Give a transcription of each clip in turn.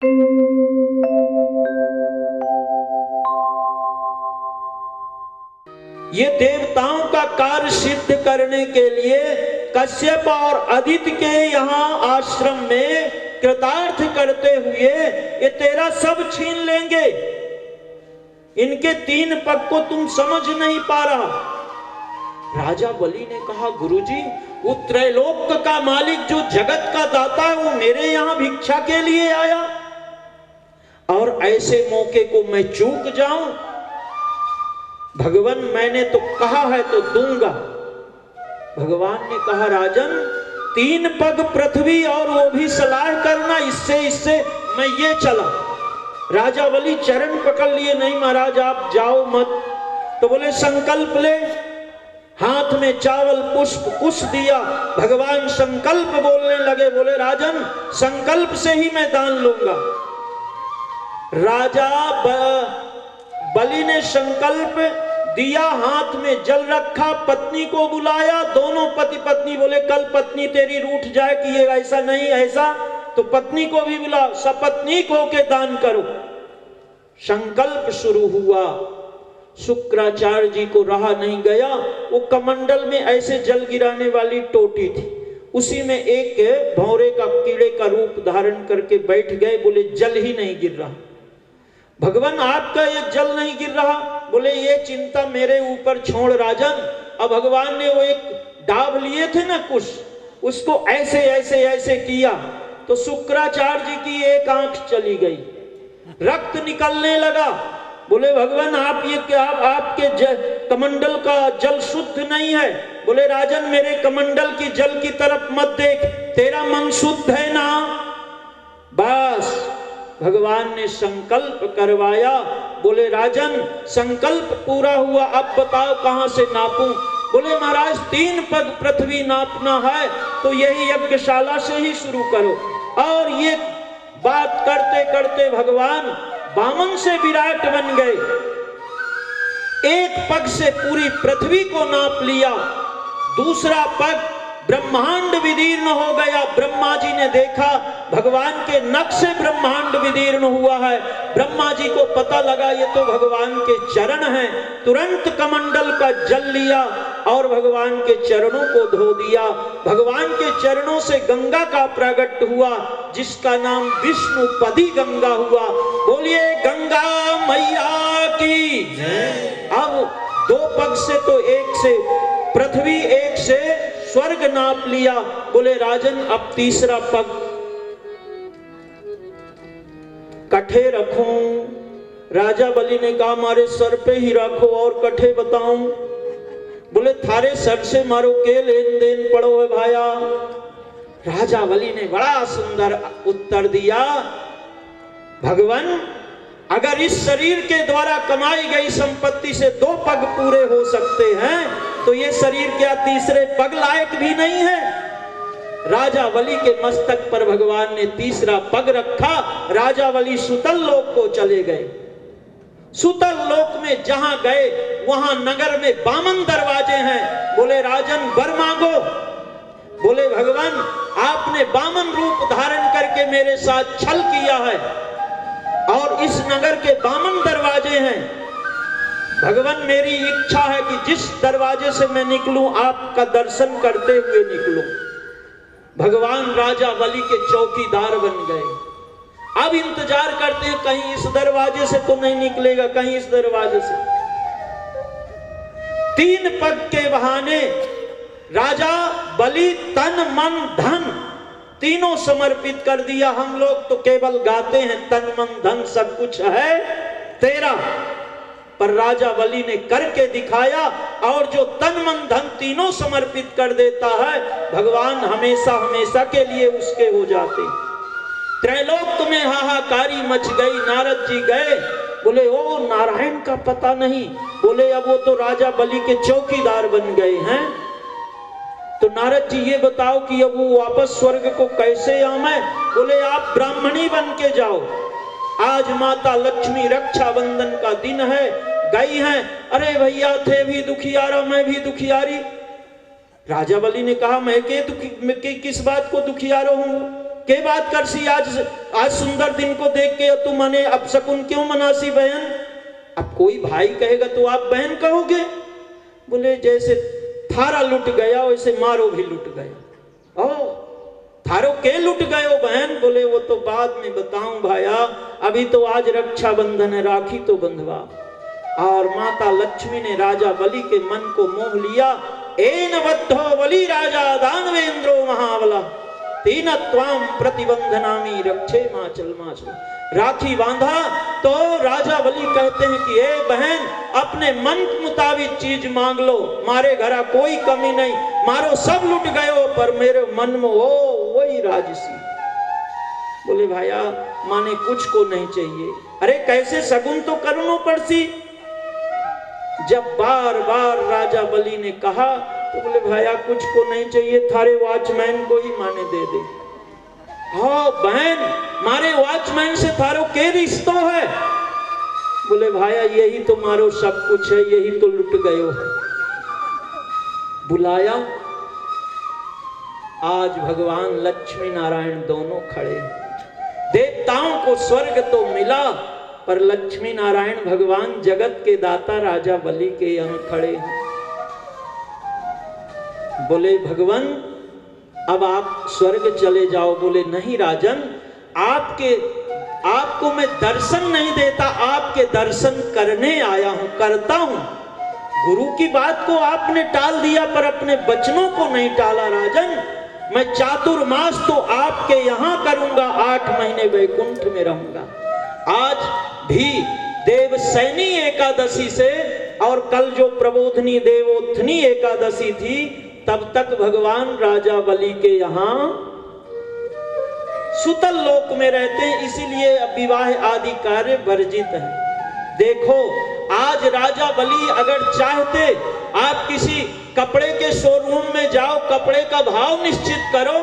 ये देवताओं का कार्य सिद्ध करने के लिए कश्यप और अदिति के यहाँ आश्रम में कृतार्थ करते हुए ये तेरा सब छीन लेंगे। इनके 3 पग को तुम समझ नहीं पा रहा। राजा बलि ने कहा, गुरुजी, वो त्रैलोक का मालिक जो जगत का दाता है वो मेरे यहाँ भिक्षा के लिए आया और ऐसे मौके को मैं चूक जाऊं? भगवान, मैंने तो कहा है तो दूंगा। भगवान ने कहा, राजन, 3 पग पृथ्वी और वो भी सलाह करना, इससे मैं ये चला। राजा बलि चरण पकड़ लिए, नहीं महाराज आप जाओ मत। तो बोले संकल्प ले। हाथ में चावल पुष्प कुश दिया। भगवान संकल्प बोलने लगे। बोले राजन, संकल्प से ही मैं दान लूंगा। राजा बलि ने संकल्प दिया, हाथ में जल रखा, पत्नी को बुलाया। दोनों पति पत्नी बोले, कल पत्नी तेरी रूठ जाए कि ये ऐसा नहीं ऐसा, तो पत्नी को भी बुलाओ, सपत्नीक होके दान करो। संकल्प शुरू हुआ। शुक्राचार्य जी को रहा नहीं गया। वो कमंडल में ऐसे जल गिराने वाली टोटी थी, उसी में एक भौरे का कीड़े का रूप धारण करके बैठ गए। बोले जल ही नहीं गिर रहा। भगवान, आपका ये जल नहीं गिर रहा। बोले ये चिंता मेरे ऊपर छोड़ राजन। अब भगवान ने वो एक डाब लिए थे ना कुश, उसको ऐसे ऐसे ऐसे किया तो शुक्राचार्य जी की एक आंख चली गई, रक्त निकलने लगा। बोले भगवान, आप ये क्या, आपके कमंडल का जल शुद्ध नहीं है। बोले राजन, मेरे कमंडल की जल की तरफ मत देख, तेरा मन शुद्ध है ना। बस भगवान ने संकल्प करवाया। बोले राजन, संकल्प पूरा हुआ, अब बताओ कहां से नापूं। बोले महाराज, 3 पग पृथ्वी नापना है तो यही यज्ञशाला से ही शुरू करो। और ये बात करते करते भगवान वामन से विराट बन गए। 1 पग से पूरी पृथ्वी को नाप लिया। दूसरा पग ब्रह्मांड विदीर्ण हो गया। ब्रह्मा जी ने देखा भगवान के नख से ब्रह्मांड विदीर्ण हुआ है। ब्रह्मा जी को पता लगा ये तो भगवान के चरण हैं। तुरंत कमंडल का जल लिया और भगवान के चरणों को धो दिया। भगवान के चरणों से गंगा का प्रकट हुआ, जिसका नाम विष्णुपदी गंगा हुआ। बोलिए गंगा मैया की जय। अब 2 पग से तो 1 से पृथ्वी, 1 से स्वर्ग नाप लिया। बोले राजन, अब तीसरा पग कठे रखूं। राजा बलि ने कहा, हमारे सर पे ही रखो और कठे बताऊं। बोले थारे सर से मारो के लेन देन पड़ो है भाया। राजा बलि ने बड़ा सुंदर उत्तर दिया, भगवान, अगर इस शरीर के द्वारा कमाई गई संपत्ति से 2 पग पूरे हो सकते हैं तो ये शरीर क्या तीसरे पग लायक भी नहीं है। राजा बलि के मस्तक पर भगवान ने तीसरा पग रखा। राजा बलि सुतल लोक को चले गए। सुतल लोक में जहां गए वहां नगर में 52 दरवाजे हैं। बोले राजन, वर मांगो। बोले भगवान, आपने 52 रूप धारण करके मेरे साथ छल किया है और इस नगर के 52 दरवाजे हैं। भगवान, मेरी इच्छा है कि जिस दरवाजे से मैं निकलूं आपका दर्शन करते हुए निकलूं। भगवान राजा बलि के चौकीदार बन गए। अब इंतजार करते हैं कहीं इस दरवाजे से तो नहीं निकलेगा, कहीं इस दरवाजे से। 3 पग के बहाने राजा बलि तन मन धन तीनों समर्पित कर दिया। हम लोग तो केवल गाते हैं तन मन धन सब कुछ है तेरा, पर राजा बलि ने करके दिखाया। और जो तन मन धन तीनों समर्पित कर देता है, भगवान हमेशा हमेशा के लिए उसके हो जाते। त्रैलोक में हाहाकारी मच गई। नारद जी गए, बोले ओ नारायण का पता नहीं। बोले अब वो तो राजा बलि के चौकीदार बन गए हैं। तो नारद जी ये बताओ कि अब वो वापस स्वर्ग को कैसे आवे। बोले आप ब्राह्मणी बन के जाओ, आज माता लक्ष्मी रक्षाबंधन का दिन है, गई हैं। अरे भैया, थे भी दुखियारा मैं भी दुखियारी। राजा बलि ने कहा, मैं किस बात को दुखियारा हूं। के बात कर सी आज सुंदर दिन को देख के तू मने अपशकुन क्यों मनासी बहन? अब कोई भाई कहेगा तो आप बहन कहोगे? बोले जैसे थारा लुट गया वैसे मारो भी लुट गया। ओ थारो के लुट गए हो बहन? बोले वो तो बाद में बताऊं भाया, अभी तो आज रक्षाबंधन है, राखी तो बंधवा। और माता लक्ष्मी ने राजा बलि के मन को मोह लिया। एन बद्धो बलि राजा दानवेंद्रो महाबला तेन त्वाम प्रतिबंधनामी रक्षे माचल माचल। राखी बांधा तो राजा बलि कहते हैं कि ए बहन अपने मन मुताबिक चीज मांग लो, मारे घरा कोई कमी नहीं, मारो सब लुट गयो पर मेरे मन में हो वही राजसी। बोले भाया माने कुछ को नहीं चाहिए। अरे कैसे सगुन तो करनो पड़सी। जब बार बार राजा बलि ने कहा तो बोले भाया कुछ को नहीं चाहिए, थारे वॉचमैन को ही माने दे दे। हाँ बहन मारे वॉचमैन से थारो के रिश्तो है? बोले भाया यही तो मारो सब कुछ है, यही तो लुट गयो है। बुलाया। आज भगवान लक्ष्मी नारायण दोनों खड़े। देवताओं को स्वर्ग तो मिला पर लक्ष्मी नारायण भगवान जगत के दाता राजा बलि के यहां खड़े हैं। बोले भगवान अब आप स्वर्ग चले जाओ। बोले नहीं राजन, आपको मैं दर्शन नहीं देता, आपके दर्शन करने आया हूं, करता हूं। गुरु की बात को आपने टाल दिया पर अपने वचनों को नहीं टाला राजन। मैं चातुर्मास तो आपके यहां करूंगा, 8 महीने वैकुंठ में रहूंगा। आज भी देवसैनी एकादशी से और कल जो प्रबोधनी देवोत्थनी एकादशी थी तब तक भगवान राजा बलि के यहां सुतल लोक में रहते हैं, इसीलिए विवाह आदि कार्य वर्जित है। देखो आज राजा बलि अगर चाहते आप किसी कपड़े के शोरूम में जाओ, कपड़े का भाव निश्चित करो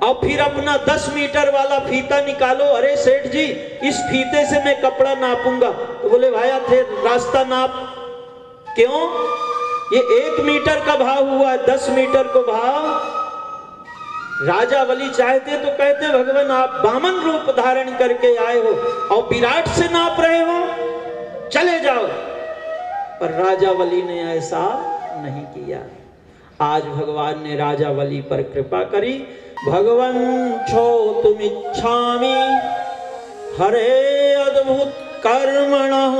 और फिर अपना 10 मीटर वाला फीता निकालो। अरे सेठ जी इस फीते से मैं कपड़ा नापूंगा। तो बोले भाया थे रास्ता नाप। क्यों? ये 1 मीटर का भाव हुआ, 10 मीटर को भाव। राजा बलि चाहते तो कहते भगवान आप वामन रूप धारण करके आए हो और विराट से नाप रहे हो, चले जाओ। पर राजा बलि ने ऐसा नहीं किया। आज भगवान ने राजा बलि पर कृपा करी। भगवन् छो तुम इच्छामि हरे अद्भुत कर्मणः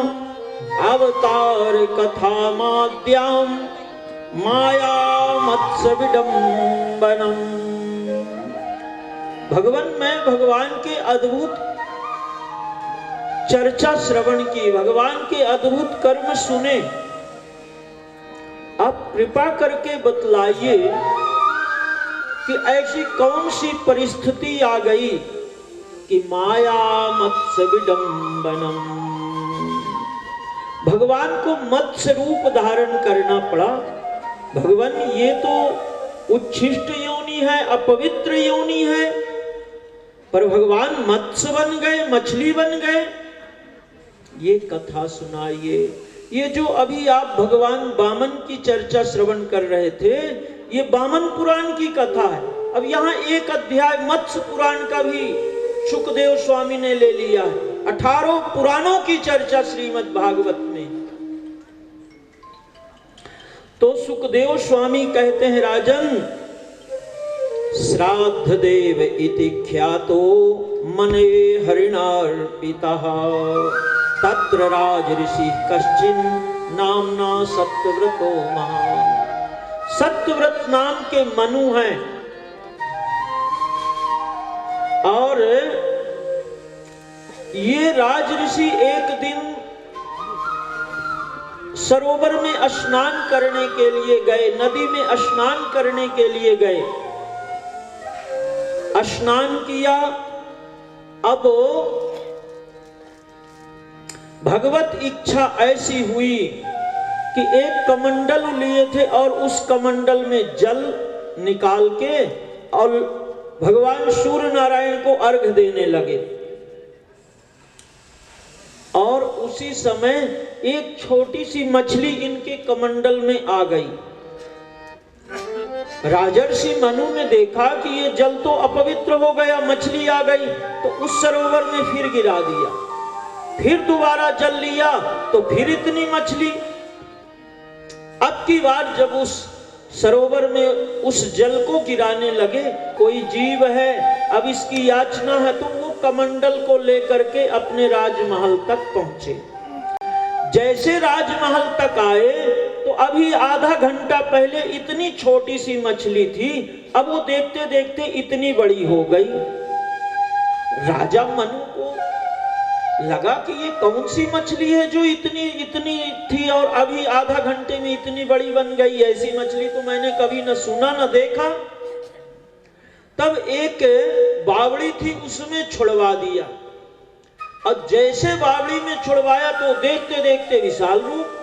अवतार कथा माद्याम माया मत्स्य विडंबनम। भगवान मैं भगवान के अद्भुत चर्चा श्रवण की, भगवान के अद्भुत कर्म सुने। आप कृपा करके बतलाइए कि ऐसी कौन सी परिस्थिति आ गई कि माया मत्स्य विडंबनम, भगवान को मत्स्य रूप धारण करना पड़ा। भगवान ये तो उच्छिष्ट योनि है, अपवित्र योनि है, पर भगवान मत्स्य बन गए, मछली बन गए। ये कथा सुनाइए। ये जो अभी आप भगवान वामन की चर्चा श्रवण कर रहे थे, ये वामन पुराण की कथा है। अब यहाँ एक अध्याय मत्स्य पुराण का भी सुखदेव स्वामी ने ले लिया है। 18 पुराणों की चर्चा श्रीमद् भागवत में। तो सुखदेव स्वामी कहते हैं राजन श्राद्ध देव इति ख्यातो मने हरिणार्पितः तत्र राज ऋषि कश्चिन नामना सत्यव्रतो महान। सत्यव्रत नाम के मनु हैं और ये राज ऋषि एक दिन सरोवर में स्नान करने के लिए गए, नदी में स्नान करने के लिए गए। स्नान किया। अब भगवत इच्छा ऐसी हुई कि एक कमंडल लिए थे और उस कमंडल में जल निकाल के और भगवान सूर्य नारायण को अर्घ देने लगे। और उसी समय एक छोटी सी मछली इनके कमंडल में आ गई। राजर्षि मनु ने देखा कि ये जल तो अपवित्र हो गया, मछली आ गई, तो उस सरोवर में फिर गिरा दिया। फिर दोबारा जल लिया तो फिर इतनी मछली। अब की बार जब उस सरोवर में उस जल को गिराने लगे, कोई जीव है, अब इसकी याचना है, तो वो कमंडल को लेकर के अपने राजमहल तक पहुंचे। जैसे राजमहल तक आए तो अभी आधा घंटा पहले इतनी छोटी सी मछली थी, अब वो देखते देखते इतनी बड़ी हो गई। राजा मनु को लगा कि ये कौन सी मछली है जो इतनी इतनी थी और अभी आधा घंटे में इतनी बड़ी बन गई। ऐसी मछली तो मैंने कभी न सुना न देखा। तब एक बावड़ी थी, उसमें छुड़वा दिया, और जैसे बावड़ी में छुड़वाया तो देखते देखते विशाल रूप।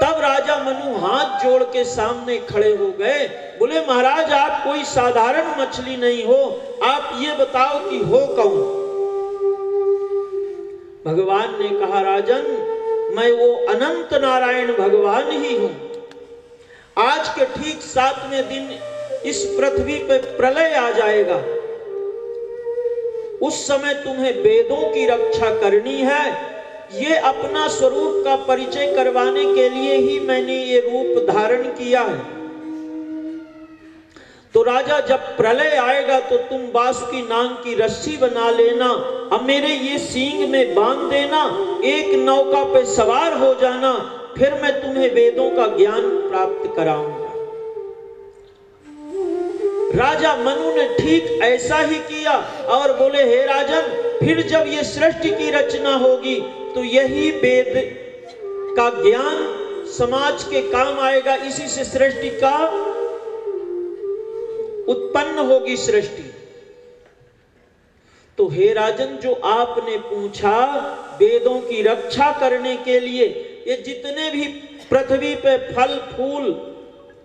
तब राजा मनु हाथ जोड़ के सामने खड़े हो गए, बोले महाराज आप कोई साधारण मछली नहीं हो, आप ये बताओ कि हो कौन। भगवान ने कहा राजन, मैं वो अनंत नारायण भगवान ही हूं। आज के ठीक 7वें दिन इस पृथ्वी पे प्रलय आ जाएगा, उस समय तुम्हें वेदों की रक्षा करनी है। ये अपना स्वरूप का परिचय करवाने के लिए ही मैंने ये रूप धारण किया है। तो राजा जब प्रलय आएगा तो तुम वासुकी नाग की रस्सी बना लेना, अब मेरे ये सींग में बांध देना, एक नौका पे सवार हो जाना, फिर मैं तुम्हें वेदों का ज्ञान प्राप्त कराऊंगा। राजा मनु ने ठीक ऐसा ही किया और बोले हे राजन, फिर जब ये सृष्टि की रचना होगी तो यही वेद का ज्ञान समाज के काम आएगा, इसी से सृष्टि का उत्पन्न होगी सृष्टि। तो हे राजन, जो आपने पूछा वेदों की रक्षा करने के लिए, ये जितने भी पृथ्वी पे फल फूल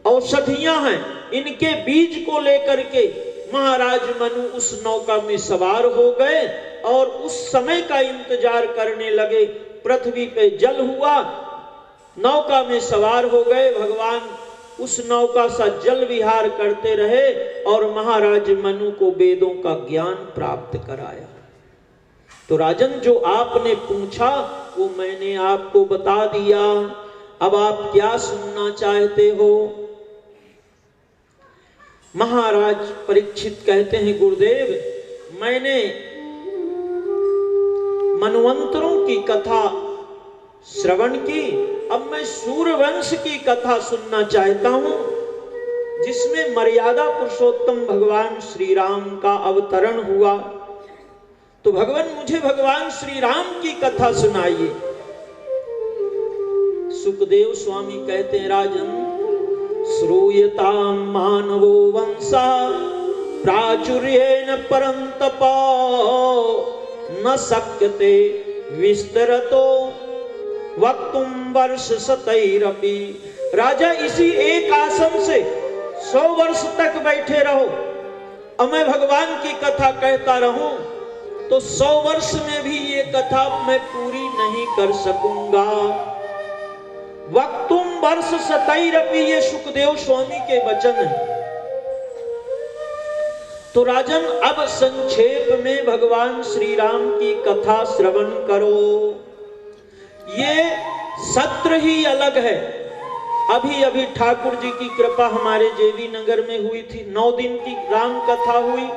औषधियां हैं, इनके बीज को लेकर के महाराज मनु उस नौका में सवार हो गए और उस समय का इंतजार करने लगे। पृथ्वी पे जल हुआ, नौका में सवार हो गए, भगवान उस नौका सा जल विहार करते रहे और महाराज मनु को वेदों का ज्ञान प्राप्त कराया। तो राजन, जो आपने पूछा वो मैंने आपको बता दिया, अब आप क्या सुनना चाहते हो। महाराज परीक्षित कहते हैं गुरुदेव, मैंने मनवंतरों की कथा श्रवण की, अब मैं सूर्यवंश की कथा सुनना चाहता हूं, जिसमें मर्यादा पुरुषोत्तम भगवान श्री राम का अवतरण हुआ। तो भगवान मुझे भगवान श्री राम की कथा सुनाइए। सुखदेव स्वामी कहते हैं राजन, श्रूयतां मानवो वंशा प्राचुर्येण परन्तप न शक्यते विस्तरतो वक्तुम वर्ष शतैरपि। राजा, इसी एक आसन से 100 वर्ष तक बैठे रहो और मैं भगवान की कथा कहता रहूं तो 100 वर्ष में भी ये कथा मैं पूरी नहीं कर सकूंगा। वक्तुम वर्ष शतैरपि, ये सुखदेव स्वामी के वचन है। तो राजन, अब संक्षेप में भगवान श्री राम की कथा श्रवण करो। ये सत्र ही अलग है। अभी अभी ठाकुर जी की कृपा हमारे जेवी नगर में हुई थी, 9 दिन की राम कथा हुई।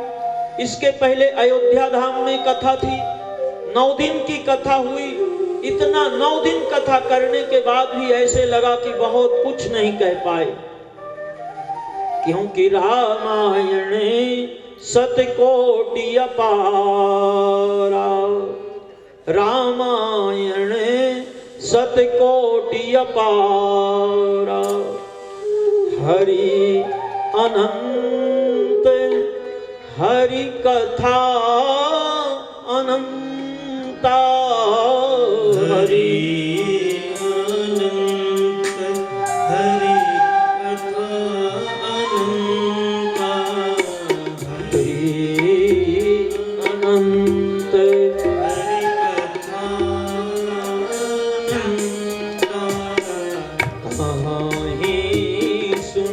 इसके पहले अयोध्या धाम में कथा थी, 9 दिन की कथा हुई। इतना 9 दिन कथा करने के बाद भी ऐसे लगा कि बहुत कुछ नहीं कह पाए, क्योंकि रामायण सतकोटि अपारा, रामायण सतकोटि अपारा, हरि अनंत हरि कथा अनंता, हरि अनंत हरि कथा अनंता, हरि अनंत हरि कथा अनंता, कहीं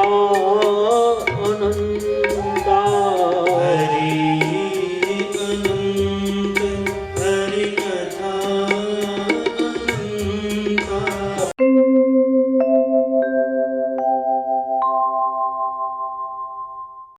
आनंद।